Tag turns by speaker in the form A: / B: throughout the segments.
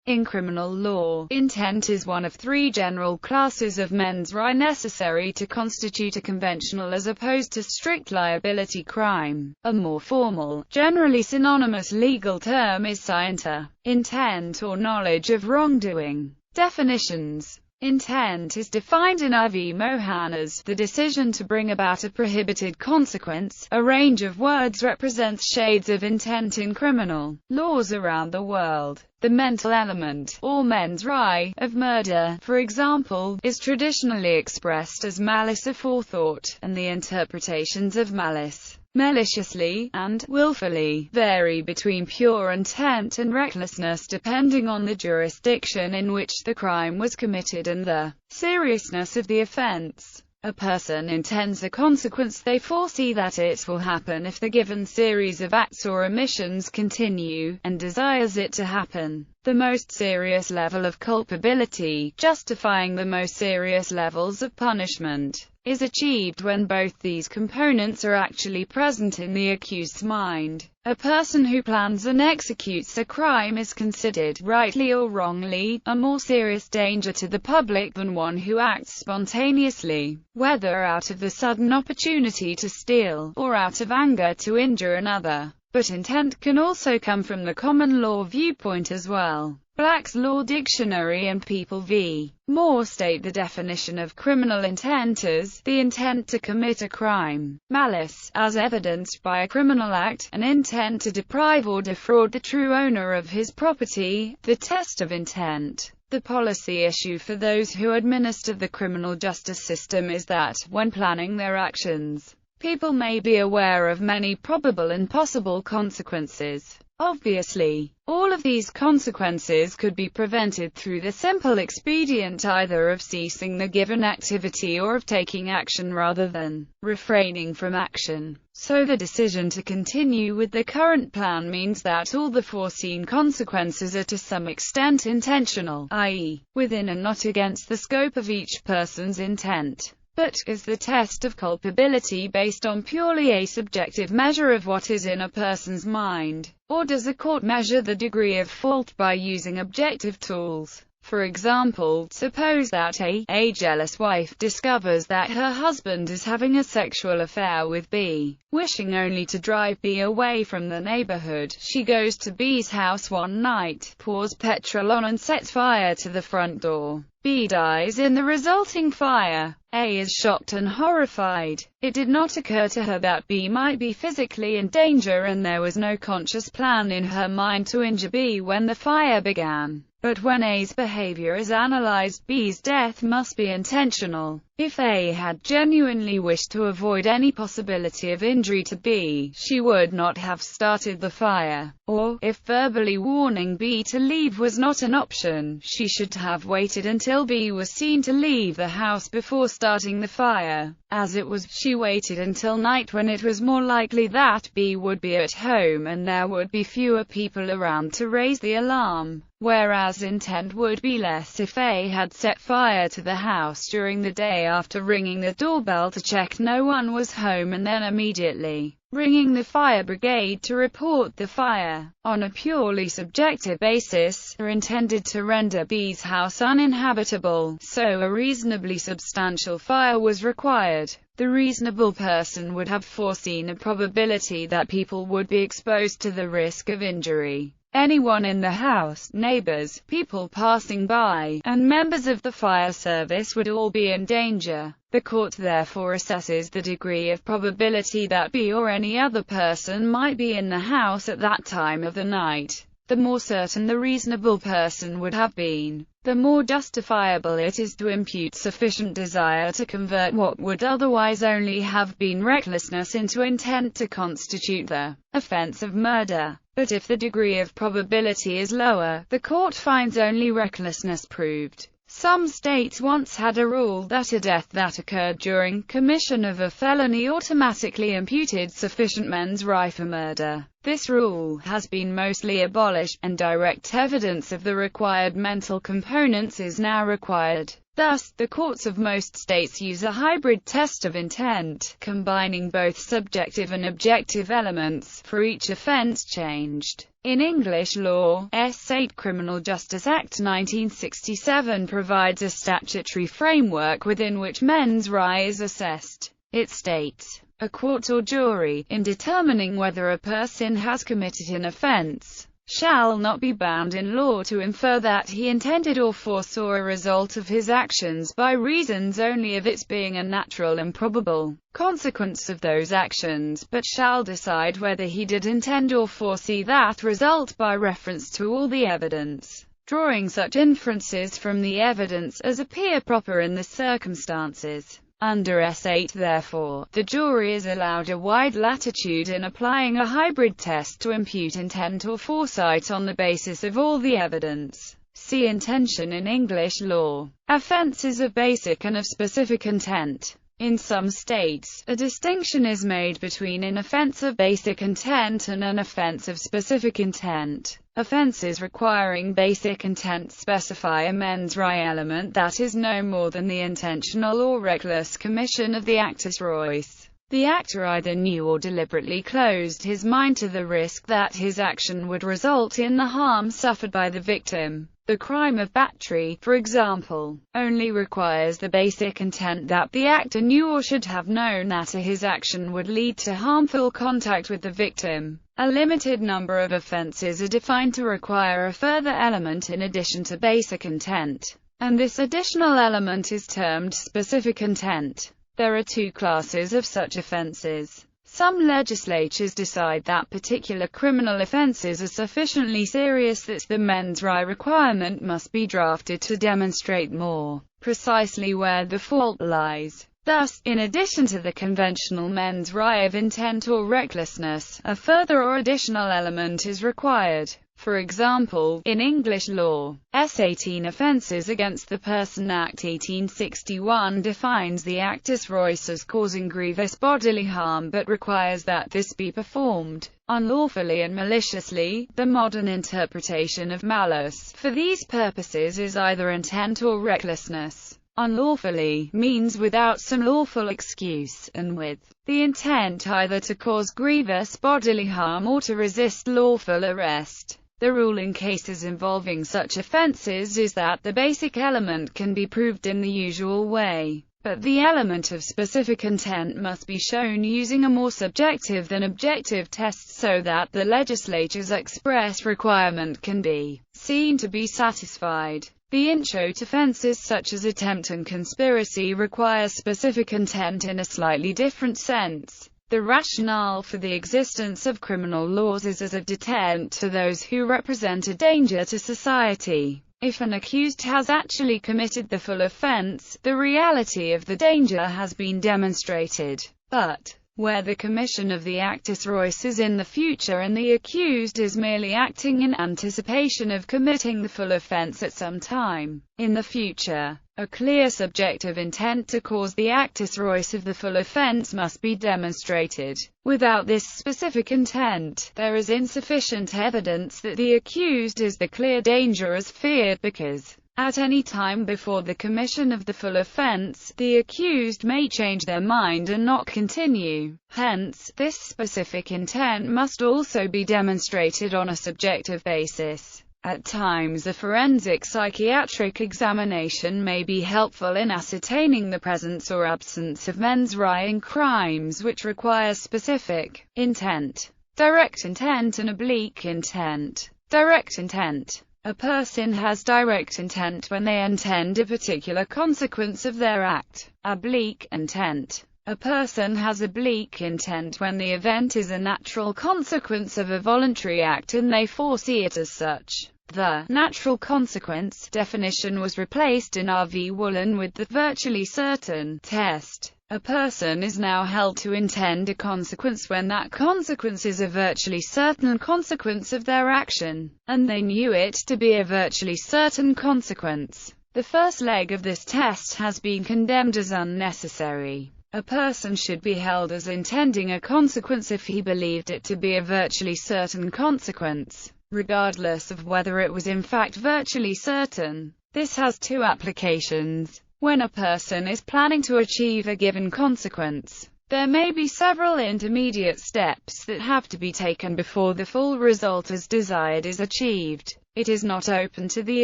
A: In criminal law, intent is one of three general classes of mens rea necessary to constitute a conventional as opposed to strict liability crime. A more formal, generally synonymous legal term is scienter, intent or knowledge of wrongdoing. Definitions. Intent is defined in IV Mohan as the decision to bring about a prohibited consequence. A range of words represents shades of intent in criminal laws around the world. The mental element, or mens rea, of murder, for example, is traditionally expressed as malice aforethought, and the interpretations of malice, maliciously, and willfully vary between pure intent and recklessness depending on the jurisdiction in which the crime was committed and the seriousness of the offense. A person intends a consequence they foresee that it will happen if the given series of acts or omissions continue, and desires it to happen. The most serious level of culpability, justifying the most serious levels of punishment, is achieved when both these components are actually present in the accused's mind. A person who plans and executes a crime is considered, rightly or wrongly, a more serious danger to the public than one who acts spontaneously, whether out of the sudden opportunity to steal, or out of anger to injure another. But intent can also come from the common law viewpoint as well. Black's Law Dictionary and People v. Moore state the definition of criminal intent as the intent to commit a crime. Malice, as evidenced by a criminal act, an intent to deprive or defraud the true owner of his property. The test of intent. The policy issue for those who administer the criminal justice system is that, when planning their actions, people may be aware of many probable and possible consequences. Obviously, all of these consequences could be prevented through the simple expedient either of ceasing the given activity or of taking action rather than refraining from action. So the decision to continue with the current plan means that all the foreseen consequences are to some extent intentional, i.e., within and not against the scope of each person's intent. But, is the test of culpability based on purely a subjective measure of what is in a person's mind? Or does a court measure the degree of fault by using objective tools? For example, suppose that a jealous wife discovers that her husband is having a sexual affair with B. Wishing only to drive B away from the neighborhood, she goes to B's house one night, pours petrol on and sets fire to the front door. B dies in the resulting fire. A is shocked and horrified. It did not occur to her that B might be physically in danger and there was no conscious plan in her mind to injure B when the fire began. But when A's behavior is analyzed, B's death must be intentional. If A had genuinely wished to avoid any possibility of injury to B, she would not have started the fire. Or, if verbally warning B to leave was not an option, she should have waited until B was seen to leave the house before starting the fire. As it was, she waited until night when it was more likely that B would be at home and there would be fewer people around to raise the alarm. Whereas intent would be less if A had set fire to the house during the day after ringing the doorbell to check no one was home and then immediately ringing the fire brigade to report the fire. On a purely subjective basis, are intended to render B's house uninhabitable, so a reasonably substantial fire was required. The reasonable person would have foreseen a probability that people would be exposed to the risk of injury. Anyone in the house, neighbors, people passing by, and members of the fire service would all be in danger. The court therefore assesses the degree of probability that B or any other person might be in the house at that time of the night. The more certain the reasonable person would have been, the more justifiable it is to impute sufficient desire to convert what would otherwise only have been recklessness into intent to constitute the offense of murder. But if the degree of probability is lower, the court finds only recklessness proved. Some states once had a rule that a death that occurred during commission of a felony automatically imputed sufficient mens rea for murder. This rule has been mostly abolished, and direct evidence of the required mental components is now required. Thus, the courts of most states use a hybrid test of intent, combining both subjective and objective elements, for each offense changed. In English law, S8 Criminal Justice Act 1967 provides a statutory framework within which mens rea is assessed. It states, "A court or jury, in determining whether a person has committed an offense, shall not be bound in law to infer that he intended or foresaw a result of his actions by reasons only of its being a natural and probable consequence of those actions, but shall decide whether he did intend or foresee that result by reference to all the evidence, drawing such inferences from the evidence as appear proper in the circumstances." Under S8, therefore, the jury is allowed a wide latitude in applying a hybrid test to impute intent or foresight on the basis of all the evidence. See intention in English law. Offenses of basic and of specific intent. In some states, a distinction is made between an offense of basic intent and an offense of specific intent. Offenses requiring basic intent specify a mens rea element that is no more than the intentional or reckless commission of the actus reus. The actor either knew or deliberately closed his mind to the risk that his action would result in the harm suffered by the victim. The crime of battery, for example, only requires the basic intent that the actor knew or should have known that his action would lead to harmful contact with the victim. A limited number of offenses are defined to require a further element in addition to basic intent, and this additional element is termed specific intent. There are two classes of such offenses. Some legislatures decide that particular criminal offenses are sufficiently serious that the mens rea requirement must be drafted to demonstrate more precisely where the fault lies. Thus, in addition to the conventional mens rea of intent or recklessness, a further or additional element is required. For example, in English law, S18 Offences Against the Person Act 1861 defines the actus reus as causing grievous bodily harm but requires that this be performed unlawfully and maliciously. The modern interpretation of malice, for these purposes, is either intent or recklessness. Unlawfully means without some lawful excuse, and with the intent either to cause grievous bodily harm or to resist lawful arrest. The rule in cases involving such offenses is that the basic element can be proved in the usual way, but the element of specific intent must be shown using a more subjective than objective test so that the legislature's express requirement can be seen to be satisfied. The inchoate offenses such as attempt and conspiracy require specific intent in a slightly different sense. The rationale for the existence of criminal laws is as a deterrent to those who represent a danger to society. If an accused has actually committed the full offense, the reality of the danger has been demonstrated. But where the commission of the actus reus is in the future and the accused is merely acting in anticipation of committing the full offense at some time in the future, a clear subjective intent to cause the actus reus of the full offense must be demonstrated. Without this specific intent, there is insufficient evidence that the accused is the clear danger as feared because at any time before the commission of the full offense, the accused may change their mind and not continue. Hence, this specific intent must also be demonstrated on a subjective basis. At times a forensic psychiatric examination may be helpful in ascertaining the presence or absence of mens rea in crimes which require specific intent. Direct intent and oblique intent. Direct intent. A person has direct intent when they intend a particular consequence of their act. Oblique intent. A person has oblique intent when the event is a natural consequence of a voluntary act and they foresee it as such. The natural consequence definition was replaced in R.V. Woolen with the virtually certain test. A person is now held to intend a consequence when that consequence is a virtually certain consequence of their action, and they knew it to be a virtually certain consequence. The first leg of this test has been condemned as unnecessary. A person should be held as intending a consequence if he believed it to be a virtually certain consequence, regardless of whether it was in fact virtually certain. This has two applications. When a person is planning to achieve a given consequence, There may be several intermediate steps that have to be taken before the full result as desired is achieved. It is not open to the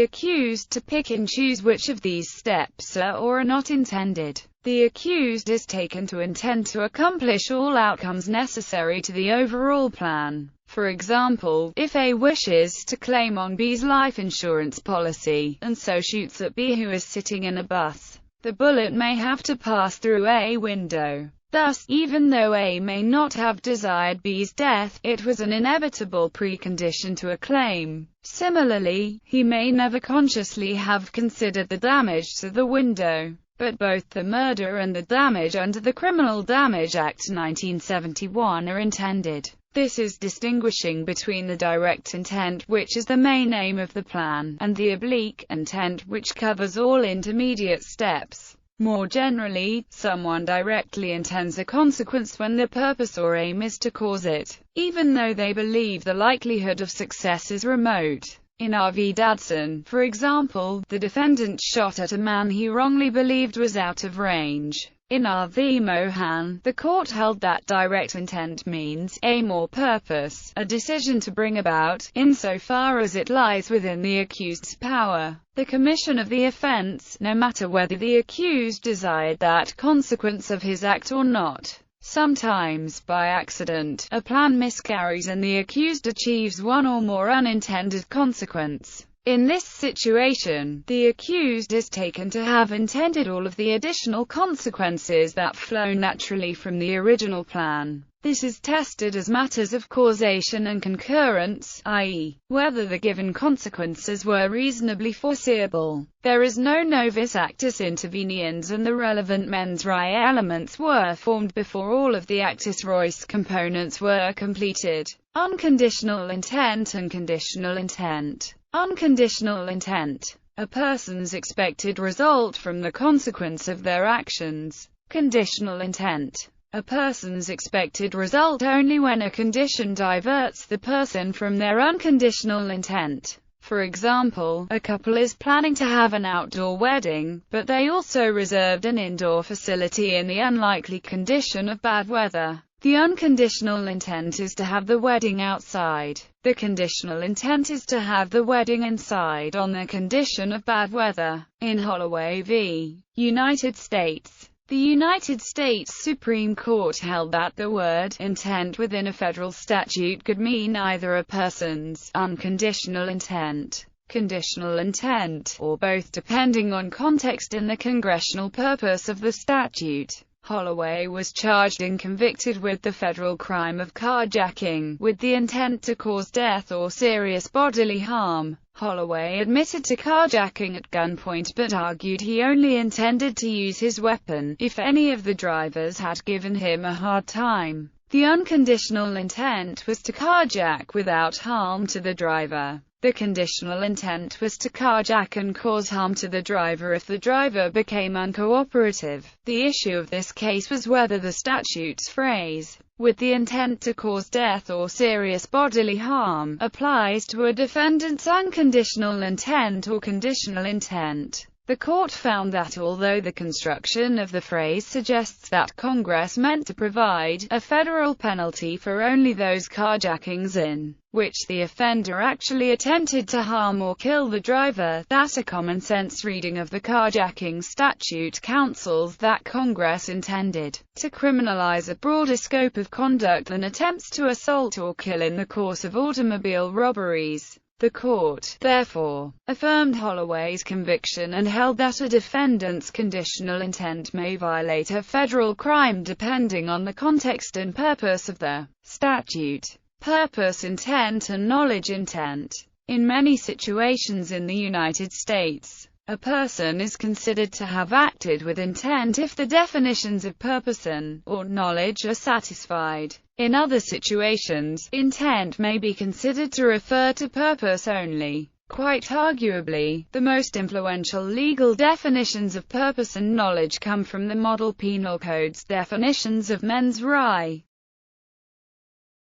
A: accused to pick and choose which of these steps are or are not intended. The accused is taken to intend to accomplish all outcomes necessary to the overall plan. For example, if A wishes to claim on B's life insurance policy, and so shoots at B who is sitting in a bus, the bullet may have to pass through A window. Thus, even though A may not have desired B's death, it was an inevitable precondition to a claim. Similarly, he may never consciously have considered the damage to the window, but both the murder and the damage under the Criminal Damage Act 1971 are intended. This is distinguishing between the direct intent, which is the main aim of the plan, and the oblique intent, which covers all intermediate steps. More generally, someone directly intends a consequence when the purpose or aim is to cause it, even though they believe the likelihood of success is remote. In R. v. Dadson, for example, the defendant shot at a man he wrongly believed was out of range. In R. v. Mohan, the court held that direct intent means aim or purpose, a decision to bring about, insofar as it lies within the accused's power, the commission of the offense, no matter whether the accused desired that consequence of his act or not. Sometimes, by accident, a plan miscarries and the accused achieves one or more unintended consequence. In this situation, the accused is taken to have intended all of the additional consequences that flow naturally from the original plan. This is tested as matters of causation and concurrence, i.e., whether the given consequences were reasonably foreseeable. There is no novus actus interveniens and the relevant mens rea elements were formed before all of the actus reus components were completed. Unconditional intent and conditional intent. Unconditional intent. A person's expected result from the consequence of their actions. Conditional intent. A person's expected result only when a condition diverts the person from their unconditional intent. For example, a couple is planning to have an outdoor wedding, but they also reserved an indoor facility in the unlikely condition of bad weather. The unconditional intent is to have the wedding outside. The conditional intent is to have the wedding inside on the condition of bad weather. In Holloway v. United States, the United States Supreme Court held that the word intent within a federal statute could mean either a person's unconditional intent, conditional intent, or both depending on context and the congressional purpose of the statute. Holloway was charged and convicted with the federal crime of carjacking, with the intent to cause death or serious bodily harm. Holloway admitted to carjacking at gunpoint but argued he only intended to use his weapon if any of the drivers had given him a hard time. The unconditional intent was to carjack without harm to the driver. The conditional intent was to carjack and cause harm to the driver if the driver became uncooperative. The issue of this case was whether the statute's phrase, with the intent to cause death or serious bodily harm, applies to a defendant's unconditional intent or conditional intent. The court found that although the construction of the phrase suggests that Congress meant to provide a federal penalty for only those carjackings in which the offender actually attempted to harm or kill the driver, that a common-sense reading of the carjacking statute counsels that Congress intended to criminalize a broader scope of conduct than attempts to assault or kill in the course of automobile robberies. The court, therefore, affirmed Holloway's conviction and held that a defendant's conditional intent may violate a federal crime depending on the context and purpose of the statute. Purpose intent and knowledge intent. In many situations in the United States, a person is considered to have acted with intent if the definitions of purpose and/or knowledge are satisfied. In other situations, intent may be considered to refer to purpose only. Quite arguably, the most influential legal definitions of purpose and knowledge come from the Model Penal Code's definitions of mens rea.